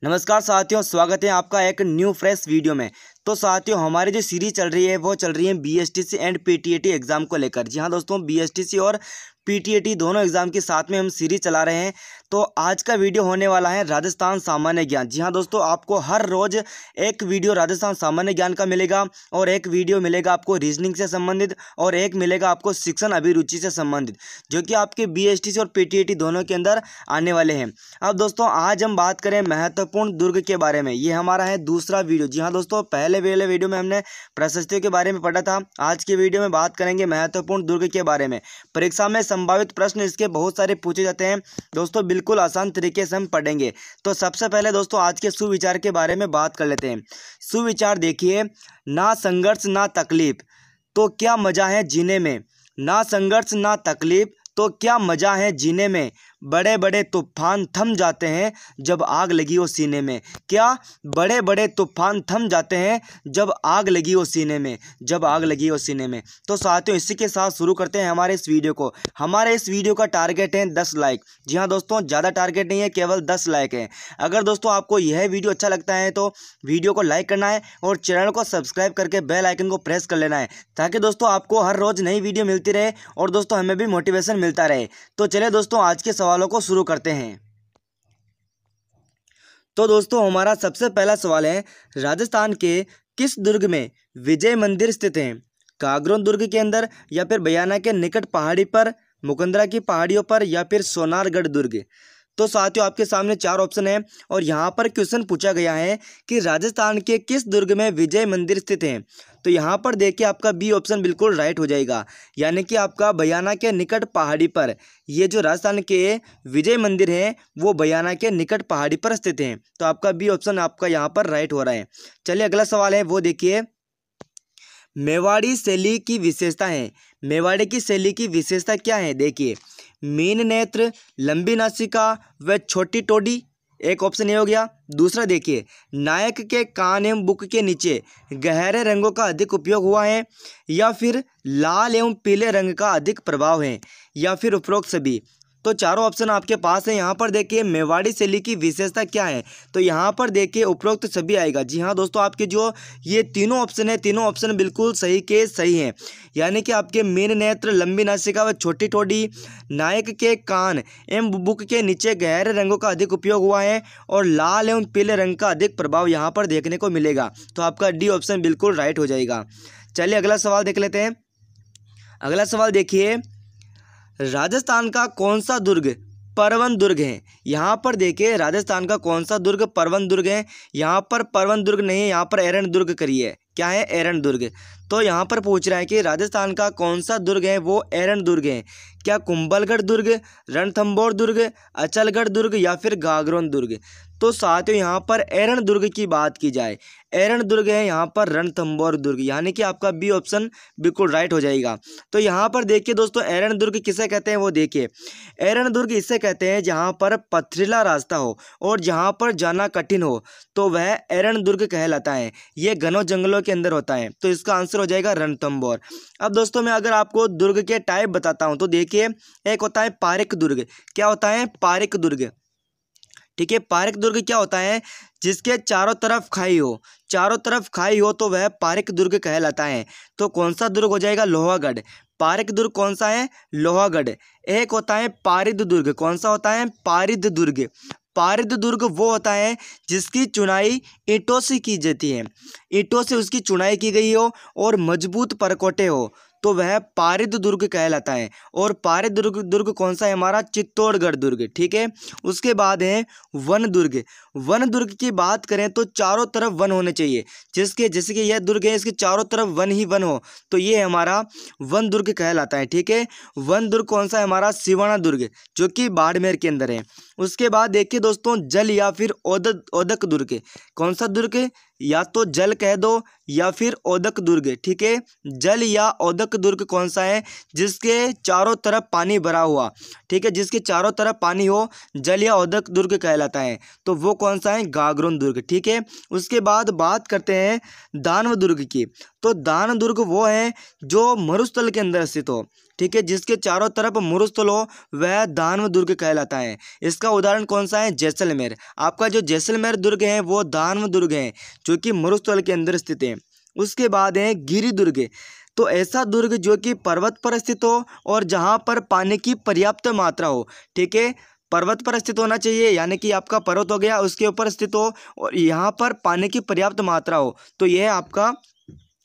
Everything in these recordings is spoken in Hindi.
नमस्कार साथियों, स्वागत है आपका एक न्यू फ्रेश वीडियो में। तो साथियों, हमारी जो सीरीज चल रही है वो चल रही है बीएसटीसी एंड पीटीएटी एग्जाम को लेकर। जी हाँ दोस्तों, बीएसटीसी और पीटीएटी दोनों एग्जाम के साथ में हम सीरीज चला रहे हैं। तो आज का वीडियो होने वाला है राजस्थान सामान्य ज्ञान। जी हाँ दोस्तों, आपको हर रोज एक वीडियो राजस्थान सामान्य ज्ञान का मिलेगा और एक वीडियो मिलेगा आपको रीजनिंग से संबंधित और एक मिलेगा आपको शिक्षण अभिरुचि से संबंधित, जो कि आपके बीएसटीसी और पीटीएटी दोनों के अंदर आने वाले हैं। अब दोस्तों, आज हम बात करें महत्वपूर्ण दुर्ग के बारे में। ये हमारा है दूसरा वीडियो। जी हाँ दोस्तों, पहले वाले वीडियो में हमने प्रशस्तियों के बारे में पढ़ा था। आज के वीडियो में बात करेंगे महत्वपूर्ण दुर्ग के बारे में। परीक्षा में संभावित प्रश्न इसके बहुत सारे पूछे जाते हैं दोस्तों, बिल्कुल आसान तरीके से हम पढ़ेंगे। तो सबसे पहले दोस्तों, आज के सुविचार के बारे में बात कर लेते हैं। सुविचार देखिए, ना संघर्ष ना तकलीफ तो क्या मजा है जीने में। ना संघर्ष ना तकलीफ तो क्या मजा है जीने में। बड़े बड़े तूफान थम जाते हैं जब आग लगी हो सीने में। क्या बड़े बड़े तूफान थम जाते हैं जब आग लगी हो सीने में, जब आग लगी हो सीने में। तो साथियों, इसी के साथ शुरू करते हैं हमारे इस वीडियो को। हमारे इस वीडियो का टारगेट है 10 लाइक। जी हाँ दोस्तों, ज़्यादा टारगेट नहीं है, केवल 10 लाइक है। अगर दोस्तों आपको यह वीडियो अच्छा लगता है तो वीडियो को लाइक करना है और चैनल को सब्सक्राइब करके बेल आइकन को प्रेस कर लेना है, ताकि दोस्तों आपको हर रोज़ नई वीडियो मिलती रहे और दोस्तों हमें भी मोटिवेशन मिलता रहे। तो चलिए दोस्तों, आज के सवालों को शुरू करते हैं। तो दोस्तों, हमारा सबसे पहला सवाल है, राजस्थान के किस दुर्ग में विजय मंदिर स्थित है। कागरोन दुर्ग के अंदर, या फिर बयाना के निकट पहाड़ी पर, मुकंदरा की पहाड़ियों पर, या फिर सोनारगढ़ दुर्ग। तो साथियों, आपके सामने 4 ऑप्शन है और यहाँ पर क्वेश्चन पूछा गया है कि राजस्थान के किस दुर्ग में विजय मंदिर स्थित है। तो यहाँ पर देखिए, आपका बी ऑप्शन बिल्कुल राइट हो जाएगा, यानी कि आपका बयाना के निकट पहाड़ी पर। ये जो राजस्थान के विजय मंदिर है वो बयाना के निकट पहाड़ी पर स्थित है। तो आपका बी ऑप्शन आपका यहाँ पर राइट हो रहा है। चलिए अगला सवाल है, वो देखिए, मेवाड़ी शैली की विशेषता है। मेवाड़ी की शैली की विशेषता क्या है। देखिए, मीन नेत्र, लंबी नासिका व छोटी टोडी, एक ऑप्शन ये हो गया। दूसरा देखिए, नायक के कान एवं बुक के नीचे गहरे रंगों का अधिक उपयोग हुआ है, या फिर लाल एवं पीले रंग का अधिक प्रभाव है, या फिर उपरोक्त सभी। तो चारों ऑप्शन आपके पास है। यहाँ पर देखिए, मेवाड़ी शैली की विशेषता क्या है, तो यहाँ पर देखिए उपरोक्त सभी आएगा। जी हाँ दोस्तों, आपके जो ये तीनों ऑप्शन है, तीनों ऑप्शन बिल्कुल सही के सही हैं। यानी कि आपके मीन नेत्र, लंबी नासिका व छोटी ठोड़ी, नायक के कान एवं बुक के नीचे गहरे रंगों का अधिक उपयोग हुआ है, और लाल एवं पीले रंग का अधिक प्रभाव यहाँ पर देखने को मिलेगा। तो आपका डी ऑप्शन बिल्कुल राइट हो जाएगा। चलिए अगला सवाल देख लेते हैं। अगला सवाल देखिए, राजस्थान का कौन सा दुर्ग परवन दुर्ग है। यहाँ पर देखिए, राजस्थान का कौन सा दुर्ग परवन दुर्ग है। यहाँ पर परवन दुर्ग नहीं है, यहाँ पर एरन दुर्ग करिए। क्या है, एरन दुर्ग। तो यहाँ पर पूछ रहा है कि राजस्थान का कौन सा दुर्ग है, वो एरन दुर्ग है। क्या कुंभलगढ़ दुर्ग, रणथंभौर दुर्ग, अचलगढ़ दुर्ग, या फिर गागरोन दुर्ग। तो साथियों, यहाँ पर एरन दुर्ग की बात की जाए, एरन दुर्ग है यहाँ पर रणथंभौर दुर्ग, यानी कि आपका बी ऑप्शन बिल्कुल राइट हो जाएगा। तो यहाँ पर देखिए दोस्तों, एरन दुर्ग किसे कहते हैं, वो देखिए, एरन दुर्ग इसे कहते हैं जहाँ पर पथरीला रास्ता हो और जहाँ पर जाना कठिन हो, तो वह एरन दुर्ग कहलाता है। ये घनों जंगलों के अंदर होता है। तो इसका आंसर हो जाएगा रणथंभौर। अब दोस्तों, मैं अगर आपको दुर्ग के टाइप बताता हूँ तो देखिए, एक होता है पारिक दुर्ग। क्या होता है, पारिक दुर्ग। ठीक है, पारिक दुर्ग क्या होता है, जिसके चारों तरफ खाई हो, चारों तरफ खाई हो, तो वह पारिक दुर्ग कहलाता है। तो कौन सा दुर्ग हो जाएगा, लोहागढ़। पारिक दुर्ग कौन सा है, लोहागढ़। एक होता है पारिद दुर्ग। कौन सा होता है, पारिद दुर्ग। पारिद दुर्ग वो होता है जिसकी चुनाई ईंटों से की जाती है, ईंटों से उसकी चुनाई की गई हो और मजबूत परकोटे हो, तो वह पारिद दुर्ग कहलाता है। और पारिद दुर्ग कौन सा है हमारा, चित्तौड़गढ़ दुर्ग। ठीक है, उसके बाद है वन दुर्ग। वन दुर्ग की बात करें तो चारों तरफ वन होने चाहिए, जैसे कि यह दुर्ग है, इसके चारों तरफ वन ही वन हो, तो ये हमारा वन दुर्ग कहलाता है। ठीक है, वन दुर्ग कौन सा है हमारा, सिवाना दुर्ग, जो कि बाड़मेर के अंदर है। उसके बाद देखिए दोस्तों, जल या फिर ओदक दुर्ग। कौन सा दुर्ग, या तो जल कह दो या फिर ओदक दुर्ग। ठीक है, जल या ओदक दुर्ग कौन सा है, जिसके चारों तरफ पानी भरा हुआ। ठीक है, जिसके चारों तरफ पानी हो, जल या ओदक दुर्ग कहलाता है। तो वो कौन सा है, गागरोन दुर्ग। ठीक है, उसके बाद बात करते हैं दानव दुर्ग की। तो दानव दुर्ग वो है जो मरुस्थल के अंदर स्थित हो। ठीक है, जिसके चारों तरफ मुरुस्तल हो वह दानव दुर्ग कहलाता है। इसका उदाहरण कौन सा है? जैसलमेर। आपका जो जैसलमेर दुर्ग है वो दानव दुर्ग है जो कि मरुस्थल के अंदर स्थित है। उसके बाद है गिरि दुर्ग। तो ऐसा दुर्ग जो कि पर्वत पर स्थित हो और जहाँ पर पानी की पर्याप्त मात्रा हो। ठीक है, पर्वत पर स्थित होना चाहिए, यानी कि आपका पर्वत हो गया उसके ऊपर स्थित हो और यहाँ पर पानी की पर्याप्त मात्रा हो, तो यह आपका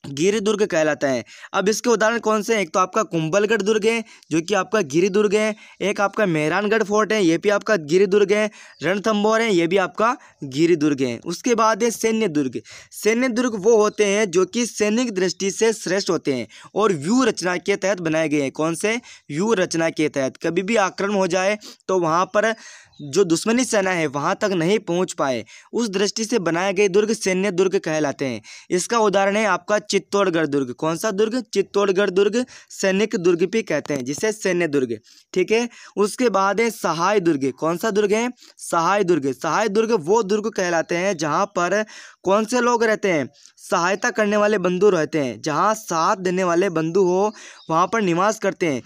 गिरि दुर्ग कहलाता है। अब इसके उदाहरण कौन से हैं? एक तो आपका कुंभलगढ़ दुर्ग है जो कि आपका गिरि दुर्ग है, एक आपका मेहरानगढ़ फोर्ट है ये भी आपका गिरि दुर्ग है, रणथंभौर है ये भी आपका गिरि दुर्ग है। उसके बाद है सैन्य दुर्ग। सैन्य दुर्ग वो होते हैं जो कि सैनिक दृष्टि से श्रेष्ठ होते हैं और व्यूह रचना के तहत बनाए गए हैं। कौन से? व्यूह रचना के तहत। कभी भी आक्रमण हो जाए तो वहाँ पर जो दुश्मनी सेना है वहाँ तक नहीं पहुँच पाए, उस दृष्टि से बनाए गए दुर्ग सैन्य दुर्ग कहलाते हैं। इसका उदाहरण है आपका चित्तौड़गढ़ दुर्ग। कौन सा दुर्ग? चित्तौड़गढ़ दुर्ग सैनिक दुर्ग भी कहते हैं, जिसे सैन्य दुर्ग। ठीक है, उसके बाद है सहाय दुर्ग। कौन सा दुर्ग है? सहाय दुर्ग। सहाय दुर्ग वो दुर्ग कहलाते हैं जहाँ पर कौन से लोग रहते हैं? सहायता करने वाले बंधु रहते हैं, जहाँ साथ देने वाले बंधु हो वहाँ पर निवास करते हैं।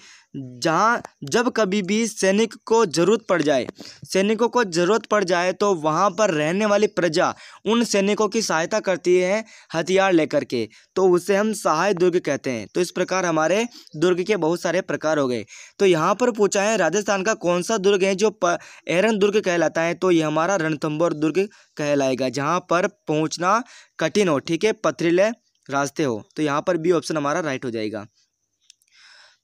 जहाँ जब कभी भी सैनिकों को ज़रूरत पड़ जाए तो वहाँ पर रहने वाली प्रजा उन सैनिकों की सहायता करती है हथियार लेकर के, तो उसे हम सहाय दुर्ग कहते हैं। तो इस प्रकार हमारे दुर्ग के बहुत सारे प्रकार हो गए। तो यहाँ पर पूछा है राजस्थान का कौन सा दुर्ग है जो एरन दुर्ग कहलाता है? तो ये हमारा रणथंभौर दुर्ग कहलाएगा, जहाँ पर पहुँचना कठिन हो। ठीक है, पथरीले रास्ते हो। तो यहाँ पर बी ऑप्शन हमारा राइट हो जाएगा।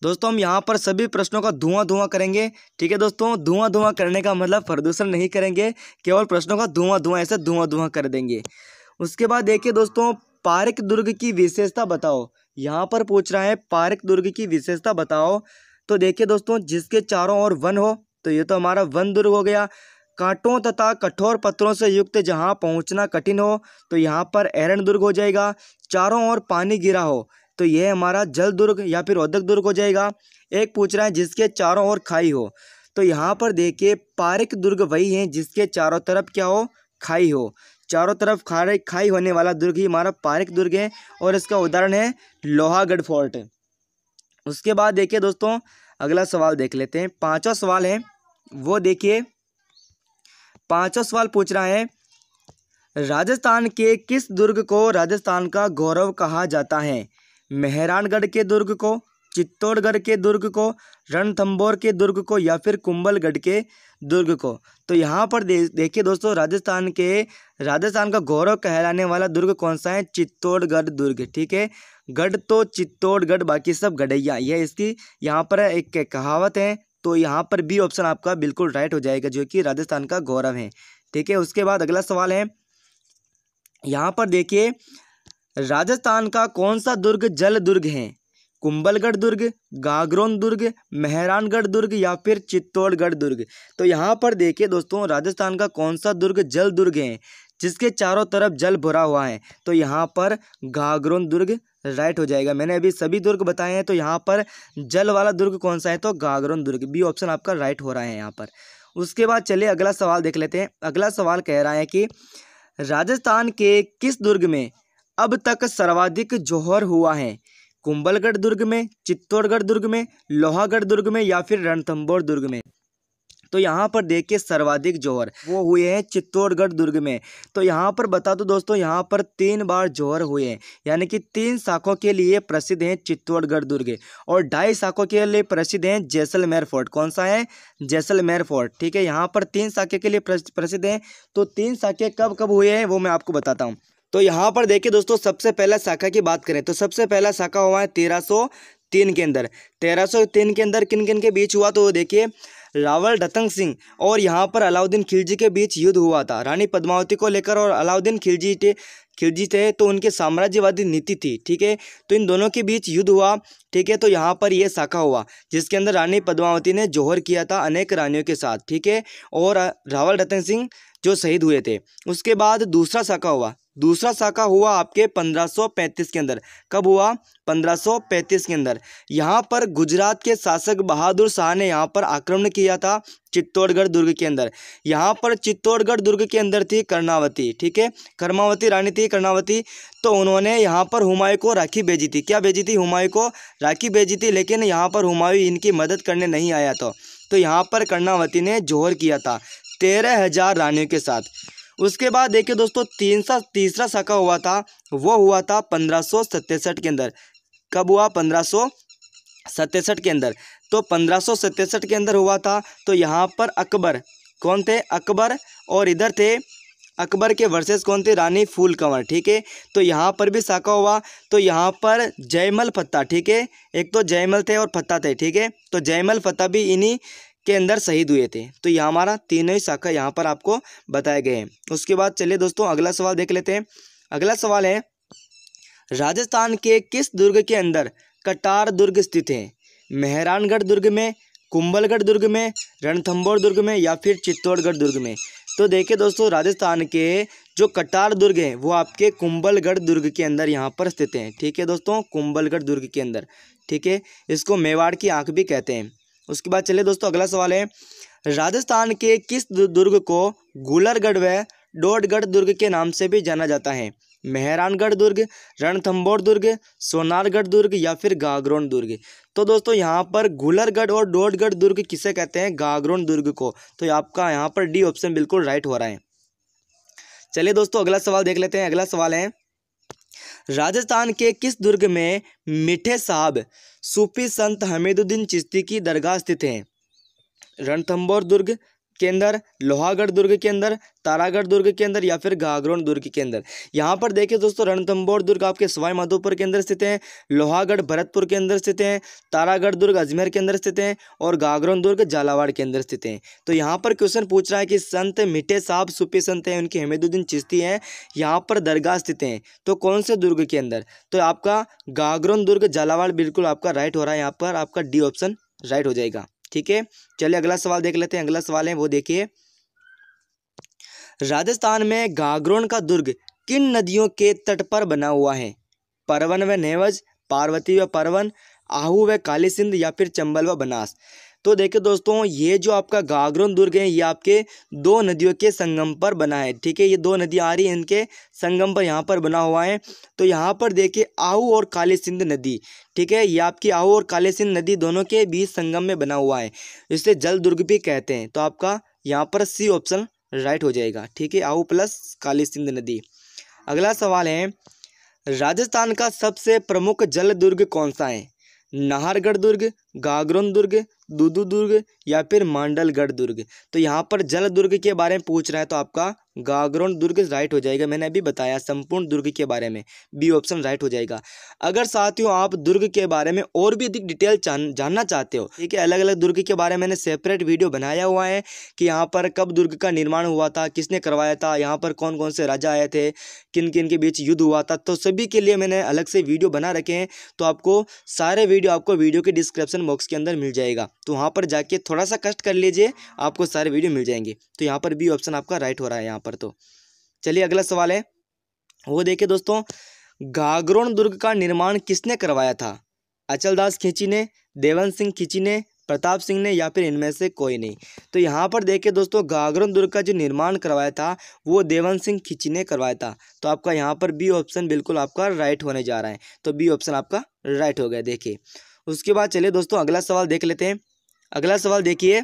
दोस्तों हम यहाँ पर सभी प्रश्नों का धुआं करेंगे। ठीक है दोस्तों, धुआं करने का मतलब प्रदूषण नहीं करेंगे, केवल प्रश्नों का धुआं ऐसे धुआं कर देंगे। उसके बाद देखिए दोस्तों, पारक दुर्ग की विशेषता बताओ। यहाँ पर पूछ रहा है पारक दुर्ग की विशेषता बताओ। तो देखिए दोस्तों, जिसके चारों ओर वन हो, तो ये तो हमारा वन दुर्ग हो गया। कांटों तथा कठोर पत्थरों से युक्त जहाँ पहुँचना कठिन हो, तो यहाँ पर एरन दुर्ग हो जाएगा। चारों ओर पानी गिरा हो, तो यह हमारा जल दुर्ग या फिर औदक दुर्ग हो जाएगा। एक पूछ रहा है जिसके चारों ओर खाई हो, तो यहाँ पर देखिए पारक दुर्ग वही है जिसके चारों तरफ क्या हो? खाई हो। चारों तरफ खाई होने वाला दुर्ग ही हमारा पारक दुर्ग है और इसका उदाहरण है लोहागढ़ फोर्ट। उसके बाद देखिए दोस्तों, अगला सवाल देख लेते हैं। पांचवा सवाल है वो देखिए, पांचवा सवाल पूछ रहा है राजस्थान के किस दुर्ग को राजस्थान का गौरव कहा जाता है? मेहरानगढ़ के दुर्ग को, चित्तौड़गढ़ के दुर्ग को, रणथंभौर के दुर्ग को या फिर कुंभलगढ़ के दुर्ग को। तो यहाँ पर देखिए दोस्तों, राजस्थान का गौरव कहलाने वाला दुर्ग कौन सा है? चित्तौड़गढ़ दुर्ग। ठीक है, गढ़ तो चित्तौड़गढ़, बाकी सब गढ़ैया, यह इसकी यहाँ पर एक कहावत है। तो यहाँ पर बी ऑप्शन आपका बिल्कुल राइट हो जाएगा, जो कि राजस्थान का गौरव है। ठीक है, उसके बाद अगला सवाल है, यहाँ पर देखिए राजस्थान का कौन सा दुर्ग जल दुर्ग है? कुंभलगढ़ दुर्ग, गागरोन दुर्ग, मेहरानगढ़ दुर्ग या फिर चित्तौड़गढ़ दुर्ग। तो यहाँ पर देखिए दोस्तों, राजस्थान का कौन सा दुर्ग जल दुर्ग है जिसके चारों तरफ जल भरा हुआ है? तो यहाँ पर गागरोन दुर्ग राइट हो जाएगा। मैंने अभी सभी दुर्ग बताए हैं, तो यहाँ पर जल वाला दुर्ग कौन सा है? तो गागरोन दुर्ग। बी ऑप्शन आपका राइट हो रहा है यहाँ पर। उसके बाद चलिए अगला सवाल देख लेते हैं। अगला सवाल कह रहा है कि राजस्थान के किस दुर्ग में अब तक सर्वाधिक जौहर हुआ है? कुंभलगढ़ दुर्ग में, चित्तौड़गढ़ दुर्ग में, लोहागढ़ दुर्ग में या फिर रणथंभौर दुर्ग में? तो यहाँ पर देखिए सर्वाधिक जौहर वो हुए हैं चित्तौड़गढ़ दुर्ग में। तो यहाँ पर बता दो दोस्तों, यहाँ पर 3 बार जौहर हुए हैं, यानी कि 3 शाखों के लिए प्रसिद्ध हैं चित्तौड़गढ़ दुर्ग और 2.5 शाखों के लिए प्रसिद्ध हैं जैसलमेर फोर्ट। कौन सा है? जैसलमेर फोर्ट। ठीक है, यहाँ पर 3 शाखे के लिए प्रसिद्ध हैं। तो 3 शाखे कब कब हुए हैं वो मैं आपको बताता हूँ। तो यहाँ पर देखिए दोस्तों, सबसे पहला शाखा की बात करें तो सबसे पहला शाखा हुआ है 1303 के अंदर। 1303 के अंदर किन किन के बीच हुआ? तो देखिए रावल रतन सिंह और यहाँ पर अलाउद्दीन खिलजी के बीच युद्ध हुआ था। रानी पद्मावती को लेकर और अलाउद्दीन खिलजी थे तो उनके साम्राज्यवादी नीति थी। ठीक है, तो इन दोनों के बीच युद्ध हुआ। ठीक है, तो यहाँ पर यह शाखा हुआ जिसके अंदर रानी पद्मावती ने जौहर किया था अनेक रानियों के साथ। ठीक है, और रावल रतन सिंह जो शहीद हुए थे। उसके बाद दूसरा शाखा हुआ, दूसरा साका हुआ आपके 1535 के अंदर। कब हुआ? 1535 के अंदर। यहाँ पर गुजरात के शासक बहादुर शाह ने यहाँ पर आक्रमण किया था चित्तौड़गढ़ दुर्ग के अंदर। यहाँ पर चित्तौड़गढ़ दुर्ग के अंदर थी कर्णावती, ठीक है, कर्मावती रानी थी कर्णावती। तो उन्होंने यहाँ पर हुमायूं को राखी भेजी थी। क्या भेजी थी? हुमायूं को राखी भेजी थी, लेकिन यहाँ पर हुमायूं इनकी मदद करने नहीं आया था। तो यहाँ पर कर्णावती ने जोहर किया था 13,000 रानियों के साथ। उसके बाद देखिए दोस्तों तीसरा साका हुआ था, वो हुआ था 1567 के अंदर। कब हुआ? 1567 के अंदर। तो 1567 के अंदर हुआ था। तो यहाँ पर अकबर, कौन थे? अकबर, और इधर थे अकबर के वर्सेस कौन थे? रानी फूल कंवर, ठीक है। तो यहाँ पर भी साका हुआ। तो यहाँ पर जयमल फत्ता, ठीक है, एक तो जयमल थे और फत्ता थे, ठीक है। तो जयमल फत्ता भी इन्हीं के अंदर शहीद हुए थे। तो यहाँ हमारा तीनों ही शाखा यहाँ पर आपको बताए गए हैं। उसके बाद चलिए दोस्तों अगला सवाल देख लेते हैं। अगला सवाल है, राजस्थान के किस दुर्ग के अंदर कटार दुर्ग स्थित है? मेहरानगढ़ दुर्ग में, कुंभलगढ़ दुर्ग में, रणथंभौर दुर्ग में, या फिर चित्तौड़गढ़ दुर्ग में? तो देखिए दोस्तों राजस्थान के जो कटार दुर्ग हैं वो आपके कुंभलगढ़ दुर्ग के अंदर यहाँ पर स्थित हैं, ठीक है दोस्तों, कुंभलगढ़ दुर्ग के अंदर, ठीक है। इसको मेवाड़ की आंख भी कहते हैं। उसके बाद चलिए दोस्तों अगला सवाल है, राजस्थान के किस दुर्ग को गुलरगढ़ व डोडगढ़ दुर्ग के नाम से भी जाना जाता है? मेहरानगढ़ दुर्ग, रणथंभौर दुर्ग, सोनारगढ़ दुर्ग, या फिर गागरोन दुर्ग? तो दोस्तों यहाँ पर गुलरगढ़ और डोडगढ़ दुर्ग किसे कहते हैं? गागरोन दुर्ग को। तो आपका यहाँ पर डी ऑप्शन बिल्कुल राइट हो रहा है। चलिए दोस्तों अगला सवाल देख लेते हैं। अगला सवाल है, राजस्थान के किस दुर्ग में मीठे साहब सूफी संत हमीदुद्दीन चिश्ती की दरगाह स्थित है? रणथंभौर दुर्ग के अंदर, लोहागढ़ दुर्ग के अंदर, तारागढ़ दुर्ग के अंदर, या फिर गागरोन दुर्ग के अंदर? यहाँ पर देखिए दोस्तों रणथंभौर दुर्ग आपके सवाई माधोपुर के अंदर स्थित है, लोहागढ़ भरतपुर के अंदर स्थित है, तारागढ़ दुर्ग अजमेर के अंदर स्थित है, और गागरोन दुर्ग झालावाड़ के अंदर स्थित है। तो यहाँ पर क्वेश्चन पूछ रहा है कि संत मीठे साहब सूफी संत हैं, उनके हमीदुद्दीन चिश्ती हैं, यहाँ पर दरगाह स्थित हैं, तो कौन से दुर्ग के अंदर? तो आपका गागरोन दुर्ग झालावाड़ बिल्कुल आपका राइट हो रहा है। यहाँ पर आपका डी ऑप्शन राइट हो जाएगा, ठीक है। चलिए अगला सवाल देख लेते हैं। अगला सवाल है वो देखिए, राजस्थान में गागरोन का दुर्ग किन नदियों के तट पर बना हुआ है? परवन व नेवज, पार्वती व परवन, आहू व काली सिंध, या फिर चंबल व बनास? तो देखिए दोस्तों ये जो आपका गागरोन दुर्ग है ये आपके दो नदियों के संगम पर बना है, ठीक है। ये दो नदियाँ आ रही हैं, इनके संगम पर यहाँ पर बना हुआ है। तो यहाँ पर देखिए आहू और काली सिंध नदी, ठीक है, ये आपकी आहू और काली सिंध नदी दोनों के बीच संगम में बना हुआ है, इसे जल दुर्ग भी कहते हैं। तो आपका यहाँ पर सी ऑप्शन राइट हो जाएगा, ठीक है, आहू प्लस काली सिंध नदी। अगला सवाल है, राजस्थान का सबसे प्रमुख जल दुर्ग कौन सा है? नाहरगढ़ दुर्ग, गागरोन दुर्ग, दूदू दुर्ग, या फिर मांडलगढ़ दुर्ग? तो यहाँ पर जल दुर्ग के बारे में पूछ रहा है, तो आपका गागरोन दुर्ग राइट हो जाएगा। मैंने अभी बताया संपूर्ण दुर्ग के बारे में, बी ऑप्शन राइट हो जाएगा। अगर साथियों आप दुर्ग के बारे में और भी अधिक डिटेल जानना चाहते हो, ठीक है, अलग अलग दुर्ग के बारे में मैंने सेपरेट वीडियो बनाया हुआ है कि यहाँ पर कब दुर्ग का निर्माण हुआ था, किसने करवाया था, यहाँ पर कौन कौन से राजा आए थे, किन किन के बीच युद्ध हुआ था, तो सभी के लिए मैंने अलग से वीडियो बना रखे हैं। तो आपको सारे वीडियो आपको वीडियो के डिस्क्रिप्शन बॉक्स के अंदर मिल जाएगा, तो वहाँ पर जाके थोड़ा सा कष्ट कर लीजिए, आपको सारे वीडियो मिल जाएंगे। तो यहाँ पर बी ऑप्शन आपका राइट हो रहा है यहाँ पर। तो चलिए अगला सवाल है वो देखिए दोस्तों, गागरोन दुर्ग का निर्माण किसने करवाया था? अचलदास खींची ने, देवन सिंह खींची ने, प्रताप सिंह ने, या फिर इनमें से कोई नहीं? तो यहाँ पर देखिए दोस्तों गागरोन दुर्ग का जो निर्माण करवाया था वो देवन सिंह खींची ने करवाया था। तो आपका यहाँ पर बी ऑप्शन बिल्कुल आपका राइट होने जा रहा है। तो बी ऑप्शन आपका राइट हो गया। देखिए उसके बाद चलिए दोस्तों अगला सवाल देख लेते हैं। अगला सवाल देखिए,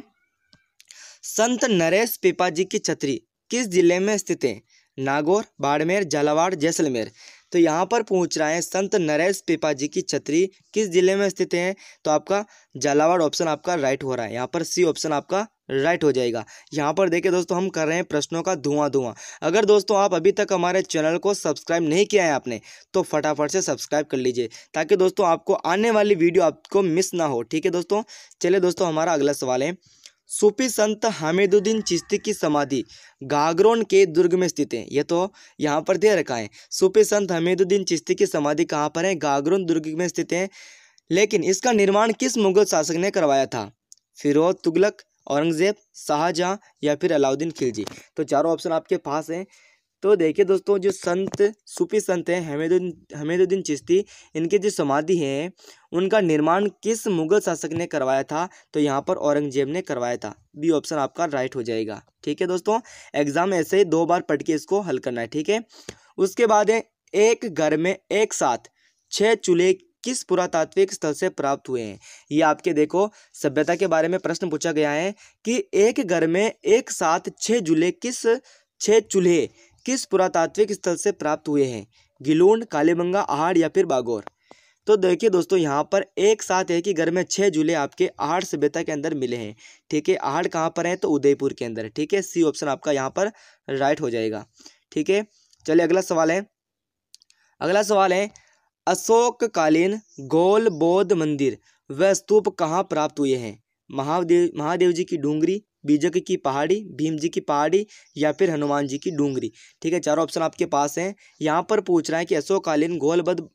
संत नरेश पिपाजी की छतरी किस जिले में स्थित है? नागौर, बाड़मेर, झालावाड़, जैसलमेर? तो यहाँ पर पूछ रहा है संत नरेश पिपाजी की छतरी किस जिले में स्थित है? तो आपका झालावाड़ ऑप्शन आपका राइट हो रहा है। यहाँ पर सी ऑप्शन आपका राइट हो जाएगा। यहाँ पर देखिए दोस्तों हम कर रहे हैं प्रश्नों का धुआं। अगर दोस्तों आप अभी तक हमारे चैनल को सब्सक्राइब नहीं किया है आपने, तो फटाफट से सब्सक्राइब कर लीजिए, ताकि दोस्तों आपको आने वाली वीडियो आपको मिस ना हो, ठीक है दोस्तों। चलिए दोस्तों हमारा अगला सवाल है, सूफी संत हमीदुद्दीन चिश्ती की समाधि गागरोन के दुर्ग में स्थित है। ये तो यहाँ पर दे रखा है, सूफी संत हमीदुद्दीन चिश्ती की समाधि कहाँ पर है? गागरोन दुर्ग में स्थित है। लेकिन इसका निर्माण किस मुगल शासक ने करवाया था? फिरोज तुगलक, औरंगजेब, शाहजहां, या फिर अलाउद्दीन खिलजी? तो चारों ऑप्शन आपके पास हैं। तो देखिए दोस्तों, जो संत सूफी संत हैं हमीदुद्दीन चिश्ती, इनकी जो समाधि है उनका निर्माण किस मुगल शासक ने करवाया था? तो यहाँ पर औरंगजेब ने करवाया था। बी ऑप्शन आपका राइट हो जाएगा। ठीक है दोस्तों, एग्जाम में ऐसे ही 2 बार पढ़ के इसको हल करना है। ठीक है, उसके बाद है एक घर में एक साथ 6 चूल्हे किस पुरातात्विक स्थल से प्राप्त हुए हैं? ये आपके देखो सभ्यता के बारे में प्रश्न पूछा गया है कि एक घर में एक साथ 6 चूल्हे किस पुरातात्विक स्थल से प्राप्त हुए हैं? गिलूंड, कालीबंगा, आहड़ या फिर बागौर? तो देखिए दोस्तों, यहाँ पर एक साथ है कि घर में 6 चूल्हे आपके आहड़ सभ्यता के अंदर मिले हैं। ठीक है, आहड़ कहाँ पर है? तो उदयपुर के अंदर। ठीक है, सी ऑप्शन आपका यहाँ पर राइट हो जाएगा। ठीक है, चलिए अगला सवाल है। अगला सवाल है, अशोककालीन गौल बौद्ध मंदिर व स्तूप कहाँ प्राप्त हुए हैं? महादेव जी की डूंगरी, बीजक की पहाड़ी, भीम जी की पहाड़ी या फिर हनुमान जी की डूंगरी? ठीक है, चारों ऑप्शन आपके पास हैं। यहाँ पर पूछ रहा है कि अशोककालीन गौल बौद्ध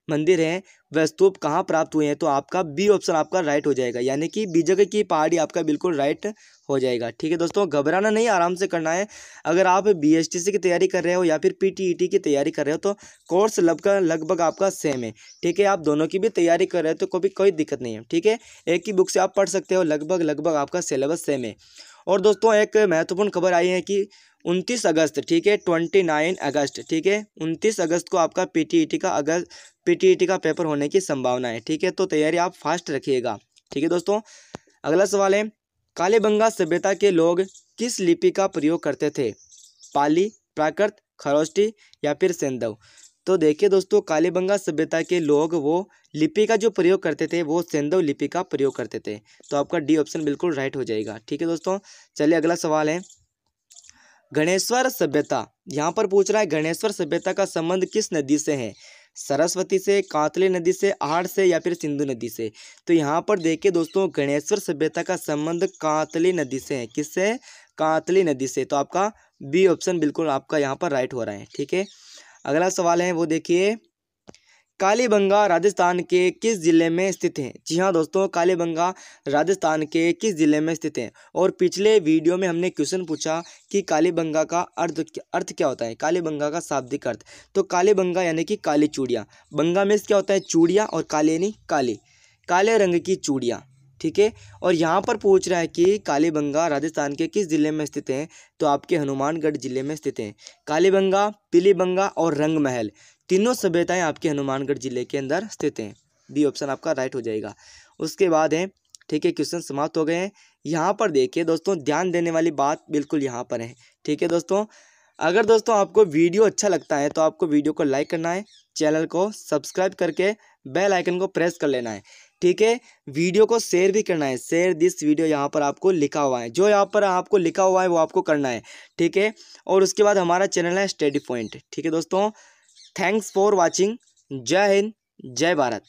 मंदिर है वह स्तूप कहाँ प्राप्त हुए हैं? तो आपका बी ऑप्शन आपका राइट हो जाएगा, यानी कि बीजक की पहाड़ी आपका बिल्कुल राइट हो जाएगा। ठीक है दोस्तों, घबराना नहीं, आराम से करना है। अगर आप बीएसटीसी की तैयारी कर रहे हो या फिर पीटीईटी की तैयारी कर रहे हो तो कोर्स लगभग आपका सेम है। ठीक है, आप दोनों की भी तैयारी कर रहे हो तो कोई दिक्कत नहीं है। ठीक है, एक ही बुक से आप पढ़ सकते हो, लगभग आपका सिलेबस सेम है। और दोस्तों, एक महत्वपूर्ण खबर आई है कि 29 अगस्त, ठीक है 29 अगस्त, ठीक है 29 अगस्त को आपका पीटीईटी का पेपर होने की संभावना है। ठीक है, तो तैयारी आप फास्ट रखिएगा। ठीक है दोस्तों, अगला सवाल है, कालीबंगा सभ्यता के लोग किस लिपि का प्रयोग करते थे? पाली, प्राकृत, खरोष्टी या फिर सेंधव? तो देखिए दोस्तों, कालीबंगा सभ्यता के लोग वो लिपि का जो प्रयोग करते थे वो सेंधव लिपि का प्रयोग करते थे। तो आपका डी ऑप्शन बिल्कुल राइट हो जाएगा। ठीक है दोस्तों, चलिए अगला सवाल है, गणेश्वर सभ्यता, यहाँ पर पूछ रहा है गणेश्वर सभ्यता का संबंध किस नदी से है? सरस्वती से, कांतली नदी से, आहड़ से या फिर सिंधु नदी से? तो यहाँ पर देखिए दोस्तों, गणेश्वर सभ्यता का संबंध कांतली नदी से है। किससे? कांतली नदी से। तो आपका बी ऑप्शन बिल्कुल आपका यहाँ पर राइट हो रहा है। ठीक है, अगला सवाल है वो देखिए, कालीबंगा राजस्थान के किस जिले में स्थित है? जी हाँ दोस्तों, कालीबंगा राजस्थान के किस जिले में स्थित है? और पिछले वीडियो में हमने क्वेश्चन पूछा कि कालीबंगा का अर्थ क्या होता है, कालीबंगा का शाब्दिक अर्थ। तो कालीबंगा यानी कि काली चूड़ियाँ, बंगा में क्या होता है? चूड़ियाँ, और काली यानी काले रंग की चूड़ियाँ। ठीक है, और यहाँ पर पूछ रहा है कि कालीबंगा राजस्थान के किस जिले में स्थित है? तो आपके हनुमानगढ़ जिले में स्थित है। कालीबंगा, पीलीबंगा और रंगमहल, तीनों सभ्यताएं आपके हनुमानगढ़ जिले के अंदर स्थित हैं। बी ऑप्शन आपका राइट हो जाएगा। उसके बाद है, ठीक है, क्वेश्चन समाप्त हो गए हैं। यहाँ पर देखिए दोस्तों, ध्यान देने वाली बात बिल्कुल यहाँ पर है। ठीक है दोस्तों, अगर दोस्तों आपको वीडियो अच्छा लगता है तो आपको वीडियो को लाइक करना है, चैनल को सब्सक्राइब करके बेल आइकन को प्रेस कर लेना है। ठीक है, वीडियो को शेयर भी करना है, शेयर दिस वीडियो यहाँ पर आपको लिखा हुआ है, जो यहाँ पर आपको लिखा हुआ है वो आपको करना है। ठीक है, और उसके बाद हमारा चैनल है स्टडी पॉइंट। ठीक है दोस्तों, थैंक्स फॉर वॉचिंग। जय हिंद, जय भारत।